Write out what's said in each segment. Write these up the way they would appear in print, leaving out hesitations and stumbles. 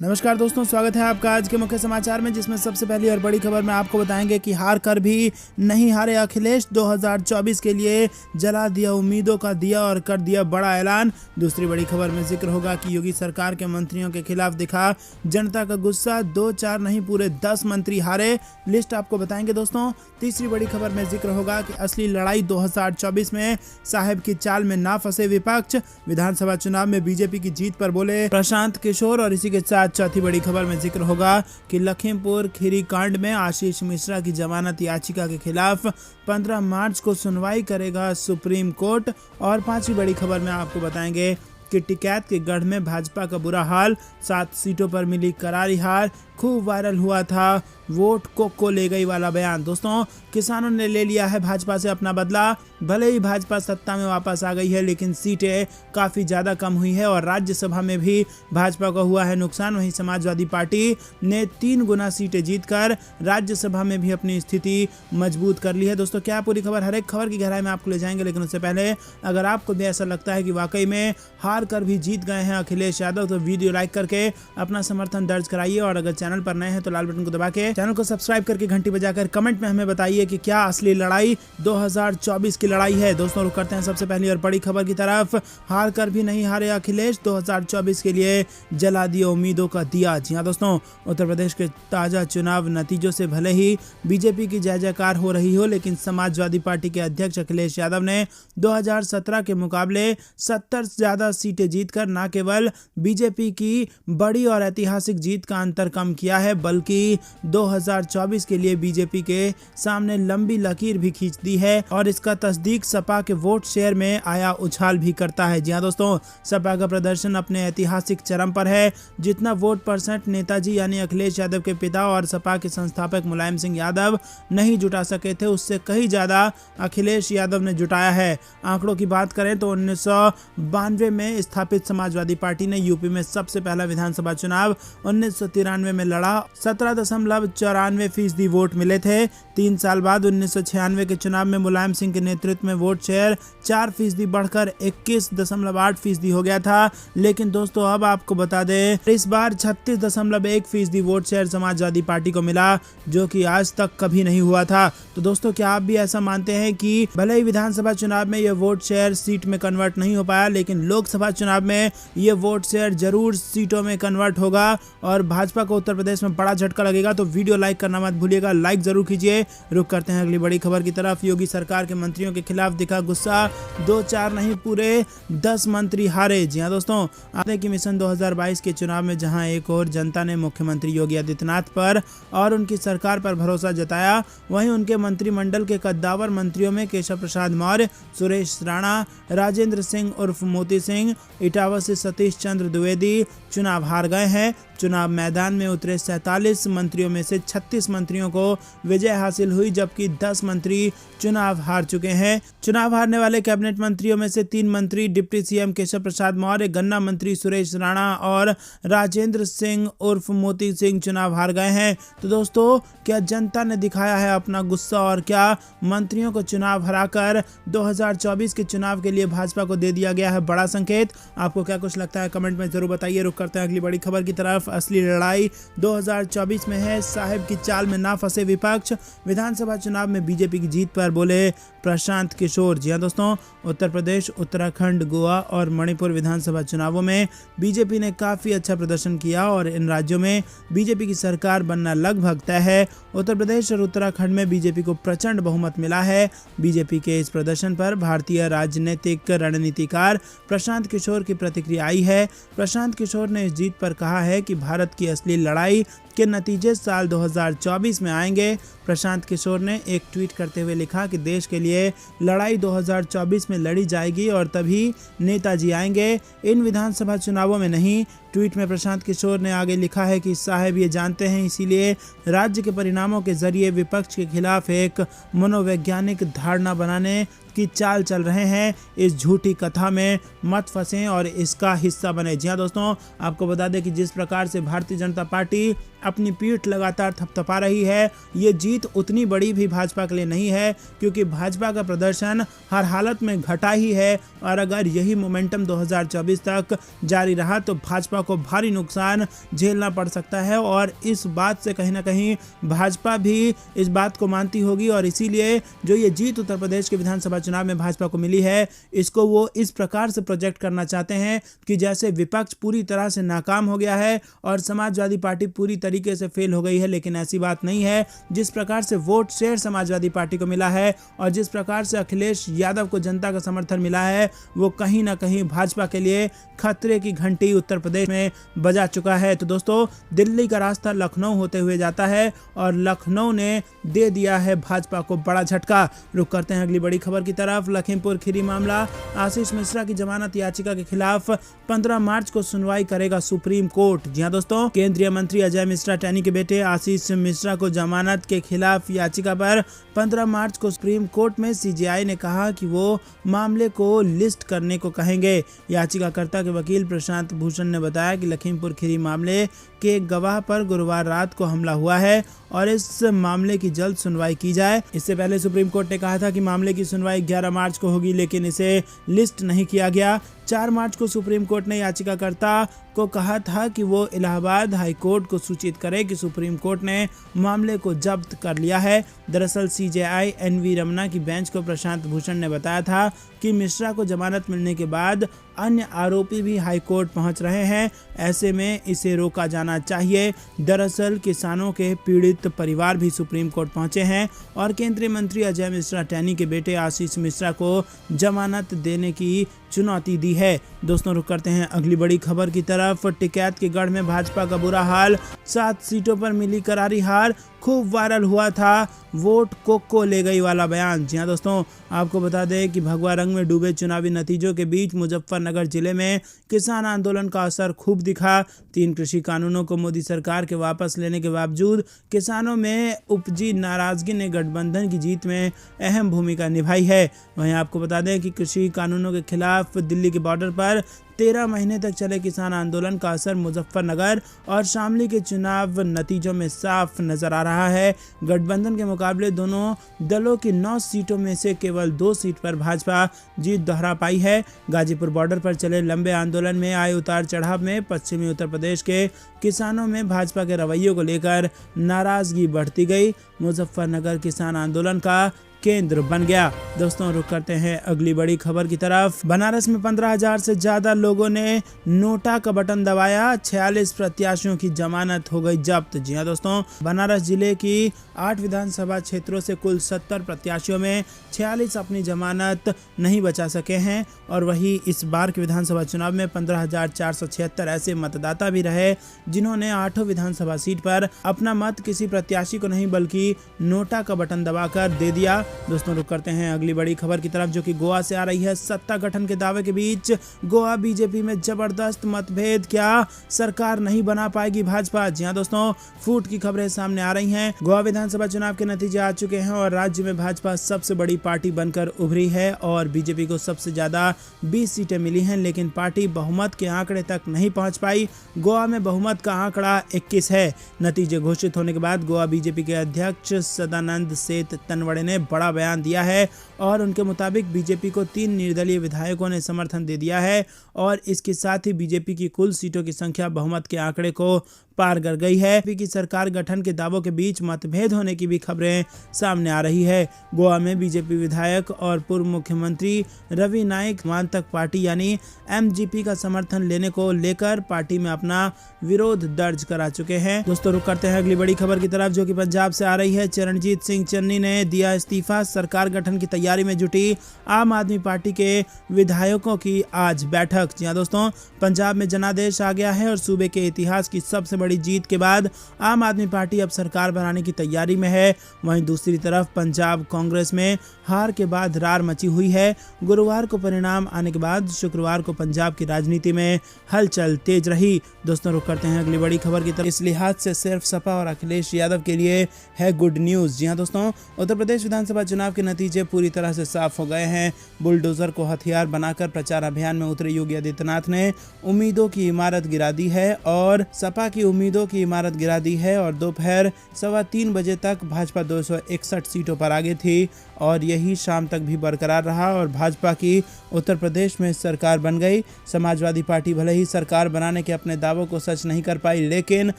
नमस्कार दोस्तों, स्वागत है आपका आज के मुख्य समाचार में, जिसमें सबसे पहली और बड़ी खबर में आपको बताएंगे कि हार कर भी नहीं हारे अखिलेश, 2024 के लिए जला दिया उम्मीदों का दिया और कर दिया बड़ा ऐलान। दूसरी बड़ी खबर में जिक्र होगा कि योगी सरकार के मंत्रियों के खिलाफ दिखा जनता का गुस्सा, 2-4 नहीं पूरे 10 मंत्री हारे, लिस्ट आपको बताएंगे दोस्तों। तीसरी बड़ी खबर में जिक्र होगा कि असली लड़ाई 2024 में, साहेब की चाल में ना फंसे विपक्ष, विधानसभा चुनाव में बीजेपी की जीत पर बोले प्रशांत किशोर। और इसी के साथ चौथी बड़ी खबर में जिक्र होगा कि लखीमपुर खीरी कांड में आशीष मिश्रा की जमानत याचिका के खिलाफ 15 मार्च को सुनवाई करेगा सुप्रीम कोर्ट। और पांचवी बड़ी खबर में आपको बताएंगे कि टिकैत के गढ़ में भाजपा का बुरा हाल, 7 सीटों पर मिली करारी हार, खूब वायरल हुआ था वोट को ले गई वाला बयान। दोस्तों, किसानों ने ले लिया है भाजपा से अपना बदला। भले ही भाजपा सत्ता में वापस आ गई है, लेकिन सीटें काफ़ी ज़्यादा कम हुई है और राज्यसभा में भी भाजपा को हुआ है नुकसान। वहीं समाजवादी पार्टी ने 3 गुना सीटें जीतकर राज्यसभा में भी अपनी स्थिति मजबूत कर ली है। दोस्तों, क्या पूरी खबर, हर एक खबर की गहराई में आपको ले जाएंगे, लेकिन उससे पहले अगर आपको भी ऐसा लगता है कि वाकई में हार कर भी जीत गए हैं अखिलेश यादव, तो वीडियो लाइक करके अपना समर्थन दर्ज कराइए। और अगर चैनल पर नए हैं तो लाल बटन को दबा के चैनल को सब्सक्राइब करके घंटी बजाकर कमेंट में हमें बताइए कि क्या असली लड़ाई 2024 की लड़ाई है। दोस्तों, रुक करते हैं सबसे पहली और बड़ी खबर की तरफ। हार कर भी नहीं हारे अखिलेश, 2024 के लिए जला दिया उम्मीदों का दिया। जी हां दोस्तों, उत्तर प्रदेश के ताजा चुनाव नतीजों से भले ही बीजेपी की जय जयकार हो रही हो, लेकिन समाजवादी पार्टी के अध्यक्ष अखिलेश यादव ने 2017 के मुकाबले 70 से ज्यादा सीटें जीतकर न केवल बीजेपी की बड़ी और ऐतिहासिक जीत का अंतर कम किया है, बल्कि 2024 के लिए बीजेपी के सामने लंबी लकीर भी खींच दी है। और इसका तस्दीक सपा के वोट शेयर में आया उछाल भी करता है। जी हां दोस्तों, सपा का प्रदर्शन अपने ऐतिहासिक चरम पर है। जितना वोट परसेंट नेताजी यानी अखिलेश यादव के पिता और सपा के संस्थापक मुलायम सिंह यादव नहीं जुटा सके थे, उससे कहीं ज्यादा अखिलेश यादव ने जुटाया है। आंकड़ों की बात करें तो 1992 में स्थापित समाजवादी पार्टी ने यूपी में सबसे पहला विधानसभा चुनाव 1993 में लड़ा, 17.94% वोट मिले थे। 3 साल बाद 1996 के चुनाव में मुलायम सिंह के नेतृत्व में वोट शेयर 4% बढ़कर 21.8% हो गया था। लेकिन दोस्तों, अब आपको बता दें, इस बार 36.1% वोट शेयर समाजवादी पार्टी को मिला, जो कि आज तक कभी नहीं हुआ था। तो दोस्तों, क्या आप भी ऐसा मानते हैं कि भले ही विधानसभा चुनाव में यह वोट शेयर सीट में कन्वर्ट नहीं हो पाया, लेकिन लोकसभा चुनाव में ये वोट शेयर जरूर सीटों में कन्वर्ट होगा और भाजपा को उत्तर प्रदेश में बड़ा झटका लगेगा? तो वीडियो लाइक करना मत भूलिएगा, लाइक जरूर कीजिए। रुक करते हैं अगली बड़ी खबर की तरफ। योगी सरकार के मंत्रियों के खिलाफ दिखा गुस्सा, 2-4 नहीं पूरे 10 मंत्री हारे। जी हां दोस्तों, आपने कि मिशन 2022 के चुनाव में जहां एक और जनता ने मुख्यमंत्री योगी आदित्यनाथ पर और उनकी सरकार पर भरोसा जताया, वहीं उनके मंत्रिमंडल के कद्दावर मंत्रियों में केशव प्रसाद मौर्य, सुरेश राणा, राजेंद्र सिंह उर्फ मोती सिंह, इटावा से सतीश चंद्र द्विवेदी चुनाव हार गए हैं। चुनाव मैदान में उतरे 47 मंत्रियों में से 36 मंत्रियों को विजय हासिल हुई, जबकि 10 मंत्री चुनाव हार चुके हैं। चुनाव हारने वाले कैबिनेट मंत्रियों में से 3 मंत्री डिप्टी सीएम केशव प्रसाद मौर्य, गन्ना मंत्री सुरेश राणा और राजेंद्र सिंह उर्फ मोती सिंह चुनाव हार गए हैं। तो दोस्तों, क्या जनता ने दिखाया है अपना गुस्सा और क्या मंत्रियों को चुनाव हराकर 2024 के चुनाव के लिए भाजपा को दे दिया गया है बड़ा संकेत? आपको क्या कुछ लगता है, कमेंट में जरूर बताइए। रुक करते हैं अगली बड़ी खबर की तरफ। असली लड़ाई 2024 में है, साहेब की चाल में ना फंसे विपक्ष, विधानसभा चुनाव में बीजेपी की जीत पर बोले प्रशांत किशोर। जी हां दोस्तों, उत्तर प्रदेश, उत्तराखंड, गोवा और मणिपुर विधानसभा चुनावों में बीजेपी ने काफी अच्छा प्रदर्शन किया और इन राज्यों में बीजेपी की सरकार बनना लगभग तय है। उत्तर प्रदेश और उत्तराखंड में बीजेपी को प्रचंड बहुमत मिला है। बीजेपी के इस प्रदर्शन पर भारतीय राजनीतिक रणनीतिकार प्रशांत किशोर की प्रतिक्रिया आई है। प्रशांत किशोर ने इस जीत पर कहा है कि भारत की असली लड़ाई के नतीजे साल 2024 में आएंगे। प्रशांत किशोर ने एक ट्वीट करते हुए लिखा कि देश के लिए लड़ाई 2024 में लड़ी जाएगी और तभी नेताजी आएंगे, इन विधानसभा चुनावों में नहीं। ट्वीट में प्रशांत किशोर ने आगे लिखा है कि साहब ये जानते हैं, इसीलिए राज्य के परिणामों के जरिए विपक्ष के खिलाफ एक मनोवैज्ञानिक धारणा बनाने की चाल चल रहे हैं। इस झूठी कथा में मत फंसें और इसका हिस्सा बने। जी हां दोस्तों, आपको बता दें कि जिस प्रकार से भारतीय जनता पार्टी अपनी पीठ लगातार थपथपा रही है, ये जीत उतनी बड़ी भी भाजपा के लिए नहीं है, क्योंकि भाजपा का प्रदर्शन हर हालत में घटा ही है और अगर यही मोमेंटम 2024 तक जारी रहा तो भाजपा को भारी नुकसान झेलना पड़ सकता है और इस बात से कहीं ना कहीं भाजपा भी इस बात को मानती होगी और इसीलिए जो ये जीत उत्तर प्रदेश के विधानसभा चुनाव में भाजपा को मिली है, इसको वो इस प्रकार से प्रोजेक्ट करना चाहते हैं कि जैसे विपक्ष पूरी तरह से नाकाम हो गया है और समाजवादी पार्टी पूरी तरीके से फेल हो गई है, लेकिन ऐसी बात नहीं है। जिस प्रकार से वोट शेयर समाजवादी पार्टी को मिला है और जिस प्रकार से अखिलेश यादव को जनता का समर्थन मिला है, वो कहीं ना कहीं भाजपा के लिए खतरे की घंटी उत्तर प्रदेश में बजा चुका है। तो दोस्तों, दिल्ली का रास्ता लखनऊ होते हुए जाता है और लखनऊ ने दे दिया है भाजपा को बड़ा झटका। रुक करते हैं अगली बड़ी खबर की तरफ। लखीमपुर खीरी मामला, आशीष मिश्रा की जमानत याचिका के खिलाफ 15 मार्च को सुनवाई करेगा सुप्रीम कोर्ट। जी हां दोस्तों, केंद्रीय मंत्री अजय मिश्रा टैनी के बेटे आशीष मिश्रा को जमानत के खिलाफ याचिका पर 15 मार्च को सुप्रीम कोर्ट में सीजेआई ने कहा कि वो मामले को लिस्ट करने को कहेंगे। याचिकाकर्ता के वकील प्रशांत भूषण ने बताया कि लखीमपुर खीरी मामले के गवाह पर गुरुवार रात को हमला हुआ है और इस मामले की जल्द सुनवाई की जाए। इससे पहले सुप्रीम कोर्ट ने कहा था कि मामले की सुनवाई 11 मार्च को होगी, लेकिन इसे लिस्ट नहीं किया गया। 4 मार्च को सुप्रीम कोर्ट ने याचिकाकर्ता को कहा था कि वो इलाहाबाद हाई कोर्ट को सूचित करे कि सुप्रीम कोर्ट ने मामले को जब्त कर लिया है। दरअसल सीजेआई एनवी रमना की बेंच को प्रशांत भूषण ने बताया था कि मिश्रा को जमानत मिलने के बाद अन्य आरोपी भी हाई कोर्ट पहुंच रहे हैं, ऐसे में इसे रोका जाना चाहिए। दरअसल किसानों के पीड़ित परिवार भी सुप्रीम कोर्ट पहुंचे हैं और केंद्रीय मंत्री अजय मिश्रा टैनी के बेटे आशीष मिश्रा को जमानत देने की चुनौती दी है। दोस्तों, रुक करते हैं अगली बड़ी खबर की तरफ। टिकैत के गढ़ में भाजपा का बुरा हाल, 7 सीटों पर मिली करारी हार। खूब वायरल हुआ था वोट को ले गई वाला बयान। जी हां दोस्तों, आपको बता दें कि भगवा रंग में डूबे चुनावी नतीजों के बीच मुजफ्फरनगर जिले में किसान आंदोलन का असर खूब दिखा। 3 कृषि कानूनों को मोदी सरकार के वापस लेने के बावजूद किसानों में उपजी नाराजगी ने गठबंधन की जीत में अहम भूमिका निभाई है। वहीं आपको बता दें कि कृषि कानूनों के खिलाफ दिल्ली के बॉर्डर पर 13 महीने तक चले किसान आंदोलन का असर मुजफ्फरनगर और शामली के चुनाव नतीजों में साफ नजर आ रहा है। गठबंधन के मुकाबले दोनों दलों की 9 सीटों में से केवल 2 सीट पर भाजपा जीत दोहरा पाई है। गाजीपुर बॉर्डर पर चले लंबे आंदोलन में आए उतार चढ़ाव में पश्चिमी उत्तर प्रदेश के किसानों में भाजपा के रवैये को लेकर नाराजगी बढ़ती गई। मुजफ्फरनगर किसान आंदोलन का केंद्र बन गया। दोस्तों, रुक करते हैं अगली बड़ी खबर की तरफ। बनारस में 15,000 से ज्यादा लोगों ने नोटा का बटन दबाया, 46 प्रत्याशियों की जमानत हो गई जब्त। जी हां दोस्तों, बनारस जिले की 8 विधानसभा क्षेत्रों से कुल 70 प्रत्याशियों में 46 अपनी जमानत नहीं बचा सके हैं और वही इस बार के विधानसभा चुनाव में 15,476 ऐसे मतदाता भी रहे जिन्होंने 8 विधानसभा सीट पर अपना मत किसी प्रत्याशी को नहीं बल्कि नोटा का बटन दबाकर दे दिया। दोस्तों, रुक करते हैं अगली बड़ी खबर की तरफ जो कि गोवा से आ रही है। सत्ता गठन के दावे के बीच गोवा बीजेपी में जबरदस्त मतभेद, क्या सरकार नहीं बना पाएगी भाजपा? जी हां दोस्तों, फूट की खबरें सामने आ रही हैं। गोवा विधानसभा चुनाव के नतीजे आ चुके हैं और राज्य में भाजपा सबसे बड़ी पार्टी बनकर उभरी है और बीजेपी को सबसे ज्यादा 20 सीटें मिली हैं, लेकिन पार्टी बहुमत के आंकड़े तक नहीं पहुंच पाई। गोवा में बहुमत का आंकड़ा 21 है। नतीजे घोषित होने के बाद गोवा बीजेपी के अध्यक्ष सदानंद सेठ तनवड़े ने बड़ा बयान दिया है और उनके मुताबिक बीजेपी को 3 निर्दलीय विधायकों ने समर्थन दे दिया है और इसके साथ ही बीजेपी की कुल सीटों की संख्या बहुमत के आंकड़े को पार कर गई है। बीजेपी की सरकार गठन के दावों के बीच मतभेद होने की भी खबरें सामने आ रही है। गोवा में बीजेपी विधायक और पूर्व मुख्यमंत्री रवि नाइक वांतक पार्टी यानी एमजीपी का समर्थन लेने को लेकर पार्टी में अपना विरोध दर्ज करा चुके हैं। दोस्तों, रुक करते हैं अगली बड़ी खबर की तरफ जो कि पंजाब से आ रही है। चरणजीत सिंह चन्नी ने दिया इस्तीफा, सरकार गठन की तैयारी में जुटी आम आदमी पार्टी के विधायकों की आज बैठक। जी हां दोस्तों, पंजाब में जनादेश आ गया है और सूबे के इतिहास की सबसे बड़ी जीत के बाद आम आदमी पार्टी अब सरकार बनाने की तैयारी में है। वहीं दूसरी तरफ पंजाब कांग्रेस में हार के बाद रार मची हुई है। गुरुवार को परिणाम आने के बाद शुक्रवार को पंजाब की राजनीति में हलचल तेज रही। दोस्तों, रुक करते हैं अगली बड़ी खबर की तरफ। इस लिहाज से सिर्फ सपा और अखिलेश यादव के लिए है गुड न्यूज। जी हां दोस्तों, उत्तर प्रदेश विधानसभा चुनाव के नतीजे पूरी तरह से साफ हो गए हैं। बुलडोजर को हथियार बनाकर प्रचार अभियान में उतरे योगी आदित्यनाथ ने उम्मीदों की इमारत गिरा दी है और सपा की उम्मीदों की इमारत गिरा दी है और दोपहर 3:15 बजे तक भाजपा 261 सीटों पर आगे थी और यही शाम तक भी बरकरार रहा और भाजपा की उत्तर प्रदेश में सरकार बन गई। समाजवादी पार्टी भले ही सरकार बनाने के अपने दावों को सच नहीं कर पाई, लेकिन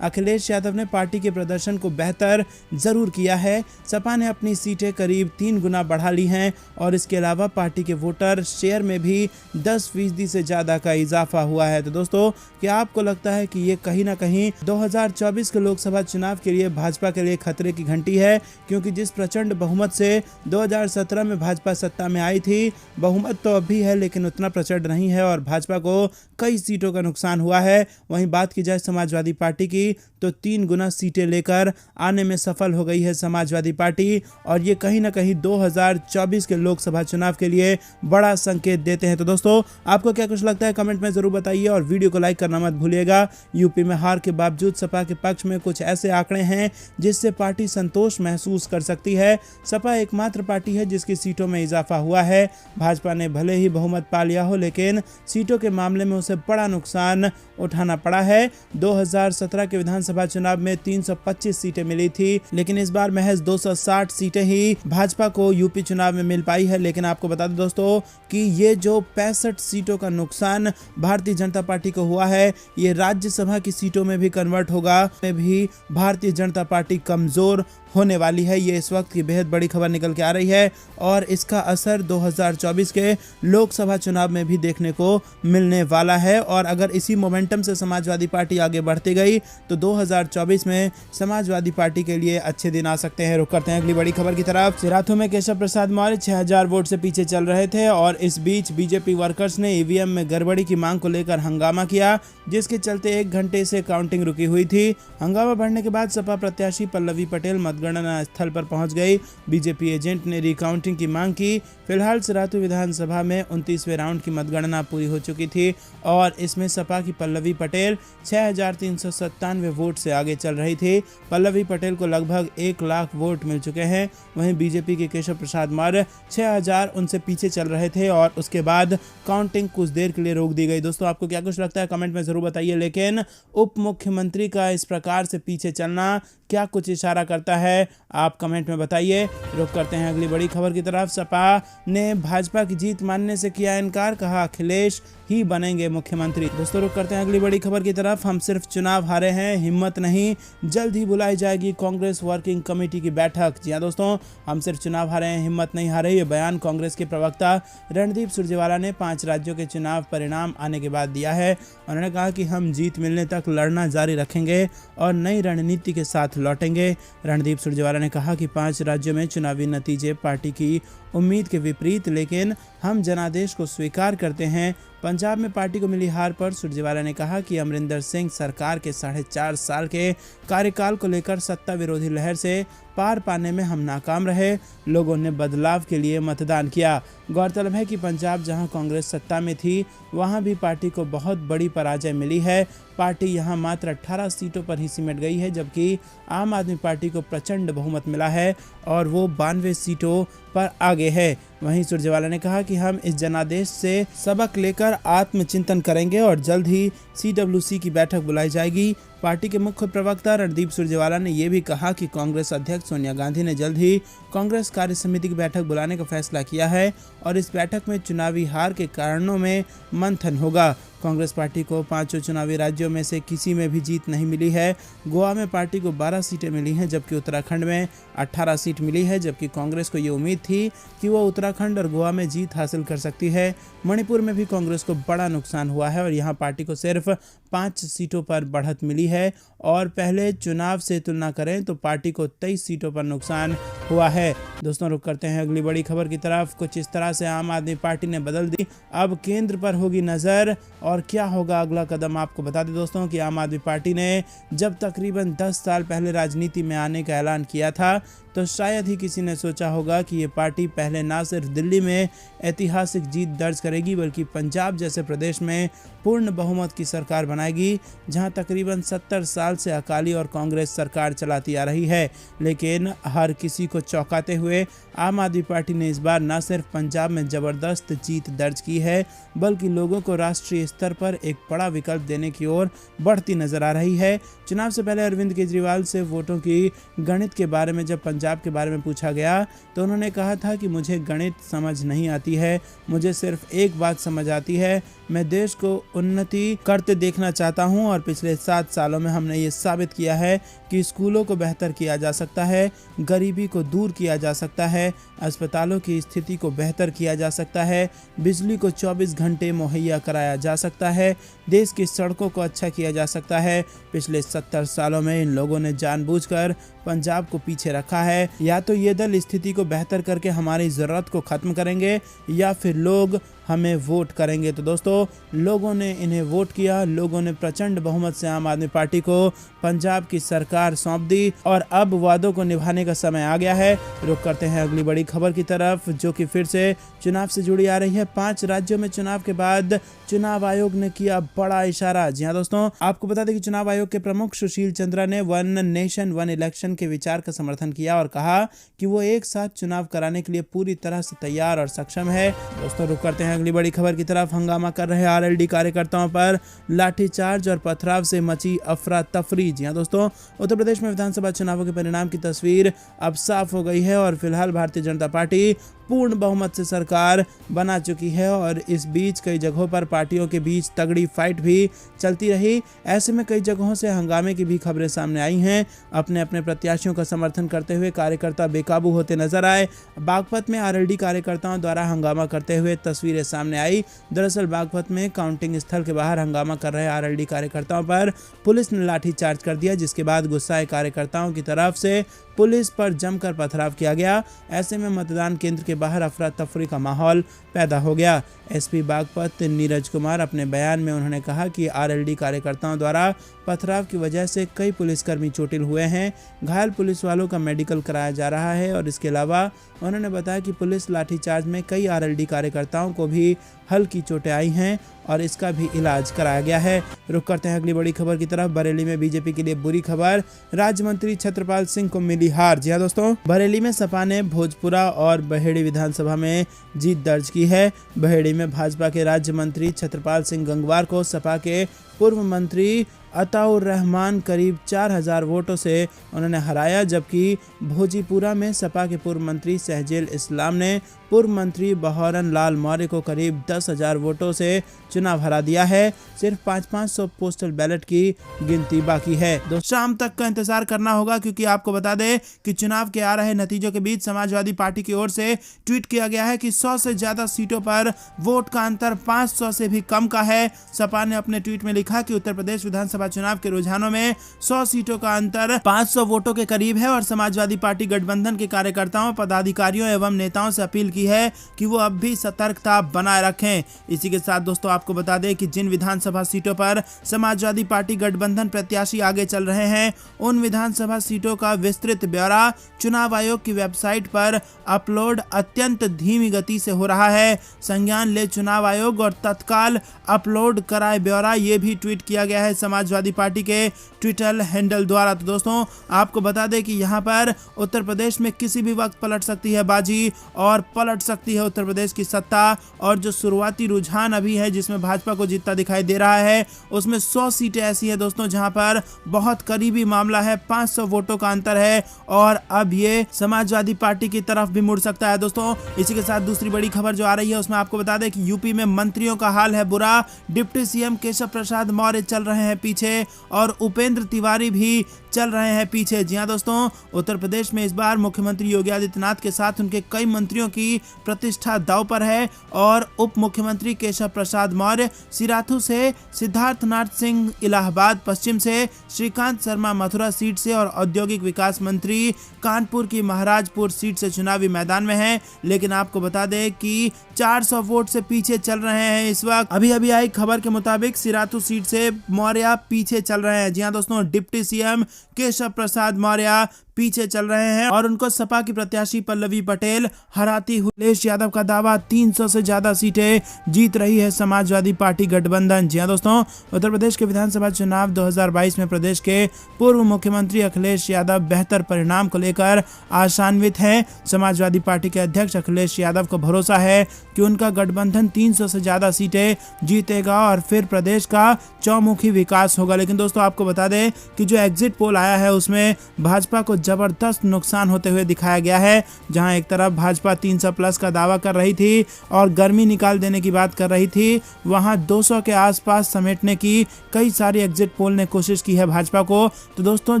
अखिलेश यादव ने पार्टी के प्रदर्शन को बेहतर जरूर किया है। सपा ने अपनी सीटें करीब 3 गुना बढ़ा ली हैं और इसके अलावा पार्टी के वोटर शेयर में भी 10% से ज़्यादा का इजाफा हुआ है। तो दोस्तों, क्या आपको लगता है कि ये कहीं ना कहीं 2024 के लोकसभा चुनाव के लिए भाजपा के लिए खतरे की घंटी है? क्योंकि जिस प्रचंड बहुमत से 2017 में भाजपा सत्ता में आई थी, बहुमत तो अब भी है लेकिन उतना प्रचंड नहीं है और भाजपा को कई सीटों का नुकसान हुआ है। वहीं बात की जाए समाजवादी पार्टी की तो 3 गुना सीटें लेकर आने में सफल हो गई है समाजवादी पार्टी और ये कहीं ना कहीं 2024 के लोकसभा चुनाव के लिए बड़ा संकेत देते हैं। तो दोस्तों, आपको क्या कुछ लगता है कमेंट में जरूर बताइए और वीडियो को लाइक करना मत भूलिएगा। यूपी में हार के बावजूद सपा के पक्ष में कुछ ऐसे आंकड़े हैं जिससे पार्टी संतोष महसूस कर सकती है। सपा एकमात्र पार्टी है जिसकी सीटों में इजाफा हुआ है। भाजपा ने भले ही बहुमत पा लिया हो लेकिन सीटों के मामले में उसे बड़ा नुकसान उठाना पड़ा है। 2017 के विधानसभा चुनाव में 325 सीटें मिली थी लेकिन इस बार महज 260 सीटें ही भाजपा को यूपी चुनाव में मिल पाई है। लेकिन आपको बता दें दोस्तों कि ये जो 65 सीटों का नुकसान भारतीय जनता पार्टी को हुआ है, ये राज्यसभा की सीटों में भी कन्वर्ट होगा। में भी भारतीय जनता पार्टी कमजोर होने वाली है। ये इस वक्त की बेहद बड़ी खबर निकल के आ रही है और इसका असर 2024 के लोकसभा चुनाव में भी देखने को मिलने वाला है। और अगर इसी मोमेंटम से समाजवादी पार्टी आगे बढ़ती गई तो 2024 में समाजवादी पार्टी के लिए अच्छे दिन आ सकते हैं। रुक करते हैं अगली बड़ी खबर की तरफ। सिराथू में केशव प्रसाद मौर्य 6000 वोट से पीछे चल रहे थे और इस बीच बीजेपी वर्कर्स ने ईवीएम में गड़बड़ी की मांग को लेकर हंगामा किया, जिसके चलते 1 घंटे से काउंटिंग रुकी हुई थी। हंगामा बढ़ने के बाद सपा प्रत्याशी पल्लवी पटेल मतगणना स्थल पर पहुंच गई। बीजेपी एजेंट ने रिकाउंटिंग की मांग की। फिलहाल सिराथू विधानसभा में 29वें राउंड की मतगणना पूरी हो चुकी थी और इसमें सपा की पल्लवी पटेल 6397 वोट से आगे चल रही थी। पल्लवी पटेल को लगभग 1 लाख वोट मिल चुके हैं। वहीं बीजेपी के केशव प्रसाद मौर्य 6000 उनसे पीछे चल रहे थे और उसके बाद काउंटिंग कुछ देर के लिए रोक दी गई। दोस्तों, आपको क्या कुछ लगता है कमेंट में जरूर बताइए। लेकिन उप मुख्यमंत्री का इस प्रकार से पीछे चलना क्या कुछ इशारा करता है, आप कमेंट में बताइए। रुक करते हैं अगली बड़ी खबर की तरफ। सपा ने भाजपा की जीत मानने से किया इनकार, कहा अखिलेश ही बनेंगे मुख्यमंत्री। दोस्तों, रुक करते हैं अगली बड़ी खबर की तरफ। हम सिर्फ चुनाव हारे हैं, हिम्मत नहीं, जल्द ही बुलाई जाएगी कांग्रेस वर्किंग कमेटी की बैठक। जी हां दोस्तों, हम सिर्फ चुनाव हारे हैं, हिम्मत नहीं हारे, ये बयान कांग्रेस के प्रवक्ता रणदीप सुरजेवाला ने 5 राज्यों के चुनाव परिणाम आने के बाद दिया है। उन्होंने कहा कि हम जीत मिलने तक लड़ना जारी रखेंगे और नई रणनीति के साथ लौटेंगे। रणदीप सुरजेवाला ने कहा कि 5 राज्यों में चुनावी नतीजे पार्टी की उम्मीद के विपरीत, लेकिन हम जनादेश को स्वीकार करते हैं। पंजाब में पार्टी को मिली हार पर सुरजेवाला ने कहा कि अमरिंदर सिंह सरकार के 4.5 साल के कार्यकाल को लेकर सत्ता विरोधी लहर से पार पाने में हम नाकाम रहे। लोगों ने बदलाव के लिए मतदान किया। गौरतलब है कि पंजाब जहां कांग्रेस सत्ता में थी वहां भी पार्टी को बहुत बड़ी पराजय मिली है। पार्टी यहां मात्र 18 सीटों पर ही सिमट गई है, जबकि आम आदमी पार्टी को प्रचंड बहुमत मिला है और वो 92 सीटों पर आगे है। वहीं सुरजेवाला ने कहा कि हम इस जनादेश से सबक लेकर आत्मचिंतन करेंगे और जल्द ही CWC की बैठक बुलाई जाएगी। पार्टी के मुख्य प्रवक्ता रणदीप सुरजेवाला ने यह भी कहा कि कांग्रेस अध्यक्ष सोनिया गांधी ने जल्द ही कांग्रेस कार्य समिति की बैठक बुलाने का फैसला किया है और इस बैठक में चुनावी हार के कारणों में मंथन होगा। कांग्रेस पार्टी को 5 चुनावी राज्यों में से किसी में भी जीत नहीं मिली है। गोवा में पार्टी को 12 सीटें मिली हैं, जबकि उत्तराखंड में 18 सीट मिली है, जबकि कांग्रेस को ये उम्मीद थी कि वो उत्तराखंड और गोवा में जीत हासिल कर सकती है। मणिपुर में भी कांग्रेस को बड़ा नुकसान हुआ है और यहाँ पार्टी को सिर्फ 5 सीटों पर बढ़त मिली है और पहले चुनाव से तुलना करें तो पार्टी को 23 सीटों पर नुकसान हुआ है। दोस्तों, रुक करते हैं अगली बड़ी खबर की तरफ। कुछ इस तरह से आम आदमी पार्टी ने बदल दी, अब केंद्र पर होगी नजर और क्या होगा अगला कदम, आपको बता दें दोस्तों कि आम आदमी पार्टी ने जब तकरीबन 10 साल पहले राजनीति में आने का ऐलान किया था तो शायद ही किसी ने सोचा होगा कि ये पार्टी पहले ना सिर्फ दिल्ली में ऐतिहासिक जीत दर्ज करेगी बल्कि पंजाब जैसे प्रदेश में पूर्ण बहुमत की सरकार बनाएगी, जहां तकरीबन 70 साल से अकाली और कांग्रेस सरकार चलाती आ रही है। लेकिन हर किसी को चौंकाते हुए आम आदमी पार्टी ने इस बार न सिर्फ पंजाब में जबरदस्त जीत दर्ज की है, बल्कि लोगों को राष्ट्रीय स्तर पर एक बड़ा विकल्प देने की ओर बढ़ती नजर आ रही है। चुनाव से पहले अरविंद केजरीवाल से वोटों की गणित के बारे में जब पंजाब के बारे में पूछा गया तो उन्होंने कहा था कि मुझे गणित समझ नहीं आती है, मुझे सिर्फ एक बात समझ आती है, मैं देश को उन्नति करते देखना चाहता हूं और पिछले 7 सालों में हमने ये साबित किया है कि स्कूलों को बेहतर किया जा सकता है, गरीबी को दूर किया जा सकता है, अस्पतालों की स्थिति को बेहतर किया जा सकता है, बिजली को 24 घंटे मुहैया कराया जा सकता है, देश की सड़कों को अच्छा किया जा सकता है। पिछले 70 सालों में इन लोगों ने जानबूझकर पंजाब को पीछे रखा है। या तो ये दल स्थिति को बेहतर करके हमारी ज़रूरत को ख़त्म करेंगे या फिर लोग हमें वोट करेंगे। तो दोस्तों, लोगों ने इन्हें वोट किया, लोगों ने प्रचंड बहुमत से आम आदमी पार्टी को पंजाब की सरकार सौंप दी और अब वादों को निभाने का समय आ गया है। रुक करते हैं अगली बड़ी खबर की तरफ, जो कि फिर से चुनाव से जुड़ी आ रही है। 5 राज्यों में चुनाव के बाद चुनाव आयोग ने किया बड़ा इशारा। जी हाँ दोस्तों, आपको बता दें कि चुनाव आयोग के प्रमुख सुशील चंद्रा ने वन नेशन वन इलेक्शन के विचार का समर्थन किया और कहा कि वो एक साथ चुनाव कराने के लिए पूरी तरह से तैयार और सक्षम है। दोस्तों, रुक करते हैं अगली बड़ी खबर की तरफ। हंगामा कर रहे आरएलडी कार्यकर्ताओं पर लाठीचार्ज और पथराव से मची अफरा तफरी। जी हाँ दोस्तों, उत्तर प्रदेश में विधानसभा चुनावों के परिणाम की तस्वीर अब साफ हो गई है और फिलहाल भारतीय जनता पार्टी पूर्ण बहुमत से सरकार बना चुकी है और इस बीच कई जगहों पर पार्टियों के बीच तगड़ी फाइट भी चलती रही। ऐसे में कई जगहों से हंगामे की भी खबरें सामने आई हैं। अपने अपने प्रत्याशियों का समर्थन करते हुए कार्यकर्ता बेकाबू होते नजर आए। बागपत में आरएलडी कार्यकर्ताओं द्वारा हंगामा करते हुए तस्वीरें सामने आई। दरअसल बागपत में काउंटिंग स्थल के बाहर हंगामा कर रहे आरएलडी कार्यकर्ताओं पर पुलिस ने लाठीचार्ज कर दिया, जिसके बाद गुस्साए कार्यकर्ताओं की तरफ से पुलिस पर जमकर पथराव किया गया। ऐसे में मतदान केंद्र के बाहर अफरा तफरी का माहौल पैदा हो गया। एसपी बागपत नीरज कुमार अपने बयान में उन्होंने कहा कि आरएलडी कार्यकर्ताओं द्वारा पथराव की वजह से कई पुलिसकर्मी चोटिल हुए हैं। घायल पुलिस वालों का मेडिकल कराया जा रहा है और इसके अलावा उन्होंने बताया कि पुलिस लाठीचार्ज में कई आरएलडी कार्यकर्ताओं को भी हल्की चोटें आई हैं और इसका भी इलाज कराया गया है। रुक करते हैं अगली बड़ी खबर की तरफ। बरेली में बीजेपी के लिए बुरी खबर, राज्य मंत्री छत्रपाल सिंह को मिली हार। जी हाँ दोस्तों, बरेली में सपा ने भोजपुरा और बहेड़ी विधानसभा में जीत दर्ज की है। बहेड़ी में भाजपा के राज्य मंत्री छत्रपाल सिंह गंगवार को सपा के पूर्व मंत्री अताउर रहमान करीब 4000 वोटों से उन्होंने हराया, जबकि भोजीपुरा में सपा के पूर्व मंत्री सहजेल इस्लाम ने पूर्व मंत्री बहौरन लाल मौर्य को करीब 10,000 वोटों से चुनाव हरा दिया है। सिर्फ 500 पोस्टल बैलेट की गिनती बाकी है। दोस्तों, शाम तक का इंतजार करना होगा, क्योंकि आपको बता दें कि चुनाव के आ रहे नतीजों के बीच समाजवादी पार्टी की ओर से ट्वीट किया गया है कि 100 से ज्यादा सीटों पर वोट का अंतर 500 से भी कम का है। सपा ने अपने ट्वीट में लिखा कि उत्तर प्रदेश विधानसभा चुनाव के रुझानों में 100 सीटों का अंतर 500 वोटों के करीब है और समाजवादी पार्टी गठबंधन के कार्यकर्ताओं, पदाधिकारियों एवं नेताओं से अपील की है कि वो अब भी सतर्कता बनाए रखें। इसी के साथ दोस्तों, आपको बता दें कि जिन विधानसभा सीटों पर समाजवादी पार्टी गठबंधन प्रत्याशी आगे चल रहे हैं, उन विधानसभा सीटों का विस्तृत ब्यौरा चुनाव आयोग की वेबसाइट पर अपलोड अत्यंत धीमी गति से हो रहा है। संज्ञान ले चुनाव आयोग और तत्काल अपलोड कराए ब्यौरा, ये भी ट्वीट किया गया है समाजवादी पार्टी के ट्विटर हैंडल द्वारा। तो दोस्तों, आपको बता दें कि यहाँ पर उत्तर प्रदेश में किसी भी वक्त पलट सकती है बाजी और पलट सकती है उत्तर प्रदेश की सत्ता। और जो शुरुआती रुझान अभी है जिसमें भाजपा को जीतता दिखाई दे रहा है, उसमें 100 सीटें ऐसी है दोस्तों जहां पर बहुत करीबी मामला है, 500 वोटों का अंतर है और अब ये समाजवादी पार्टी की तरफ भी मुड़ सकता है। दोस्तों, इसी के साथ दूसरी बड़ी खबर जो आ रही है उसमें आपको बता दें कि यूपी में मंत्रियों का हाल है बुरा। डिप्टी सीएम केशव प्रसाद मौर्य चल रहे हैं पीछे और उपेंद्र तिवारी भी चल रहे हैं पीछे। जी हां दोस्तों, उत्तर प्रदेश में इस बार मुख्यमंत्री योगी आदित्यनाथ के साथ उनके कई मंत्रियों की प्रतिष्ठा दांव पर है और उप मुख्यमंत्री केशव प्रसाद मौर्य सिराथू से, सिद्धार्थनाथ सिंह इलाहाबाद पश्चिम से, श्रीकांत शर्मा मथुरा सीट से और औद्योगिक विकास मंत्री कानपुर की महाराजपुर सीट से चुनावी मैदान में हैं। लेकिन आपको बता दें कि 400 वोट से पीछे चल रहे हैं इस वक्त। अभी आई खबर के मुताबिक सिराथू सीट से मौर्य पीछे चल रहे हैं। जी हां दोस्तों, डिप्टी सीएम केशव प्रसाद मौर्य पीछे चल रहे हैं और उनको सपा की प्रत्याशी पल्लवी पटेल हराती हुई। अखिलेश यादव का दावा 300 से ज्यादा सीटें जीत रही है समाजवादी पार्टी गठबंधन। जी हां दोस्तों, उत्तर प्रदेश के विधानसभा चुनाव 2022 में प्रदेश के पूर्व मुख्यमंत्री अखिलेश यादव बेहतर परिणाम को लेकर आशान्वित हैं। समाजवादी पार्टी के अध्यक्ष अखिलेश यादव को भरोसा है कि उनका गठबंधन 300 से ज्यादा सीटें जीतेगा और फिर प्रदेश का चौमुखी विकास होगा। लेकिन दोस्तों आपको बता दें कि जो एग्जिट पोल आया है उसमें भाजपा को जबरदस्त नुकसान होते हुए दिखाया गया है। जहां एक तरफ भाजपा 300 प्लस का दावा कर रही थी और गर्मी निकाल देने की बात कर रही थी, वहां 200 के आसपास समेटने की कई सारी एग्जिट पोल ने कोशिश की है भाजपा को। तो दोस्तों,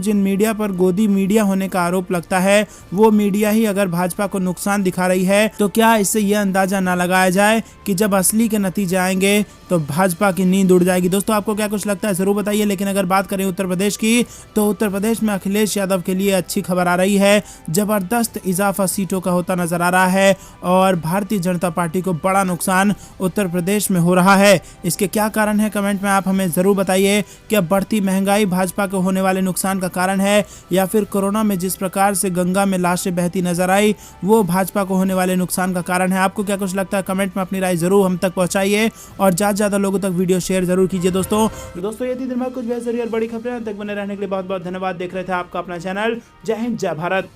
जिन मीडिया पर गोदी मीडिया होने का आरोप लगता है वो मीडिया ही अगर भाजपा को नुकसान दिखा रही है तो क्या इससे यह अंदाजा ना लगाया जाए कि जब असली के नतीजे आएंगे तो भाजपा की नींद उड़ जाएगी। दोस्तों, आपको क्या कुछ लगता है जरूर बताइए। लेकिन अगर बात करें उत्तर प्रदेश की, तो उत्तर प्रदेश में अखिलेश यादव के लिए अच्छी खबर आ रही है। जबरदस्त इजाफा सीटों का होता नजर आ रहा है और भारतीय जनता पार्टी को बड़ा नुकसान उत्तर प्रदेश में हो रहा है। इसके क्या कारण है, कमेंट में आप हमें जरूर बताइए। क्या बढ़ती महंगाई भाजपा को होने वाले नुकसान का कारण है, या फिर कोरोना में जिस प्रकार से गंगा में लाशें बहती नजर आई वो भाजपा को होने वाले नुकसान का कारण है? आपको क्या कुछ लगता है, कमेंट में अपनी राय जरूर हम तक पहुंचाइए और ज्यादा लोगों तक वीडियो शेयर जरूर कीजिए। दोस्तों ये थी दिन भर कुछ बेहतरीन और बड़ी खबरें। तक बने रहने के लिए बहुत बहुत धन्यवाद। देख रहे थे आपका अपना चैनल जय हिंद जय भारत।